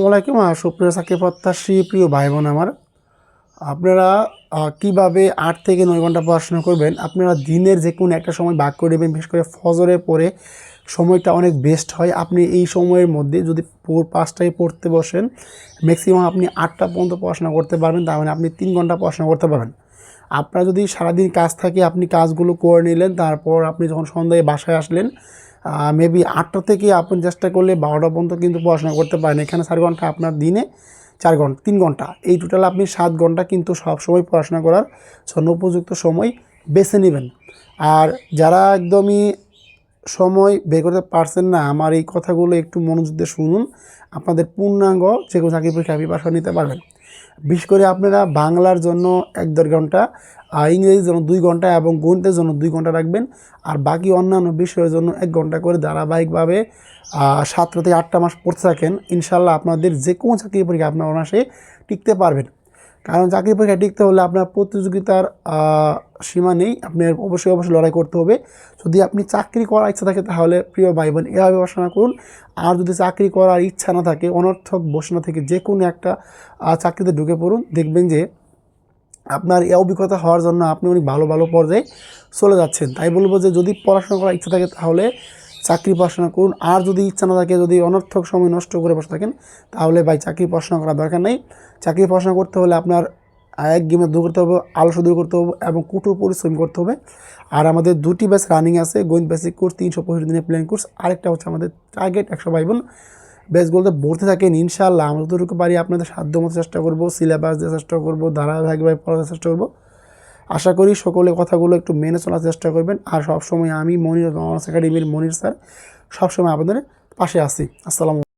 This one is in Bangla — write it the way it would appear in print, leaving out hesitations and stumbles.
আসসালামু আলাইকুম সুপ্রিয় চাকরি প্রত্যাশী প্রিয় ভাই বোন আমার, আপনারা কিভাবে 8 থেকে 9 ঘন্টা পড়াশোনা করবেন। আপনারা দিনের যে কোনো একটা সময় ভাগ করে দেবেন, বিশেষ করে ফজরের পরে সময়টা অনেক বেস্ট হয়। আপনি এই সময়ের মধ্যে যদি 5টায় পড়তে বসেন, ম্যাক্সিমাম আপনি 8টা পর্যন্ত পড়াশোনা করতে পারবেন। তার মানে আপনি 3 ঘন্টা পড়াশোনা করতে পারবেন। আপনার যদি সারাদিন কাজ থাকে, আপনি কাজগুলো করে নিলেন, তারপর আপনি যখন সন্ধ্যায় বাসায় আসলেন, মেবি 8টা থেকে আপনি চেষ্টা করলে 12টা পর্যন্ত কিন্তু পড়াশোনা করতে পারেন। এখানে 4 ঘন্টা আপনার দিনে 4 ঘন্টা 3 ঘন্টা, এই টোটাল আপনি 7 ঘন্টা কিন্তু সবসময় পড়াশোনা করার জন্য উপযুক্ত সময় বেছে নেবেন। আর যারা একদমই সময় বের করতে পারছেন না, আমার এই কথাগুলো একটু মনোযোগ দিয়ে শুনুন। আপনাদের পূর্ণাঙ্গ যে কোনো চাকরি পরীক্ষা প্রিপারেশন নিতে পারবেন। বিশেষ করে আপনারা বাংলার জন্য 1-1.5 ঘন্টা, ইংরেজির জন্য 2 ঘন্টা এবং গণিতের জন্য 2 ঘন্টা রাখবেন। আর বাকি অন্যান্য বিষয়ের জন্য 1 ঘন্টা করে ধারাবাহিকভাবে 7 থেকে 8টা মাস পড়তে থাকেন। ইনশাল্লাহ আপনাদের যে কোনো চাকরি পরীক্ষা আপনার অনায়াসে টিকতে পারবেন। কারণ চাকরি পরীক্ষা টিকতে হলে আপনার প্রতিযোগিতার সীমা নেই, আপনার অবশ্যই লড়াই করতে হবে। যদি আপনি চাকরি করার ইচ্ছা থাকে তাহলে প্রিয় ভাই বোন এভাবে পড়াশোনা করুন। আর যদি চাকরি করার ইচ্ছা না থাকে, অনর্থক বসে না থেকে যে কোনো একটা চাকরিতে ঢুকে পড়ুন, দেখবেন যে আপনার এই অভিজ্ঞতা হওয়ার জন্য আপনি অনেক ভালো ভালো পর্যায়ে চলে যাচ্ছেন। তাই বলবো যে যদি পড়াশোনা করার ইচ্ছা থাকে তাহলে চাকরি পড়াশোনা করুন। আর যদি ইচ্ছা না থাকে, যদি অনর্থক সময় নষ্ট করে বসে থাকেন, তাহলে ভাই চাকরি পড়াশোনা করার দরকার নেই। চাকরি পড়াশোনা করতে হলে আপনার একঘেয়েমি দূর করতে হবে, আলস্য দূর করতে হবে এবং কঠোর পরিশ্রম করতে হবে। আর আমাদের 2টি ব্যাচ রানিং আছে, গণিত বেসিক কোর্স 365 দিনের প্ল্যান কোর্স, আরেকটা হচ্ছে আমাদের টার্গেট 100 ভাই বোন। ব্যাচগুলোতে ভর্তি থাকেন। ইনশাআল্লাহ আমরা যতটুকু পারি আপনাদের সাধ্যমতো চেষ্টা করব, সিলেবাস দেওয়ার চেষ্টা করব, ধারাবাহিকভাবে পড়ার চেষ্টা করব। আশা করি সকলে কথাগুলো একটু মেনে চলার চেষ্টা করবেন। আর সবসময় আমি মনির অনার্স একাডেমির মনির স্যার সবসময় আপনাদের পাশে আছি। আসসালামু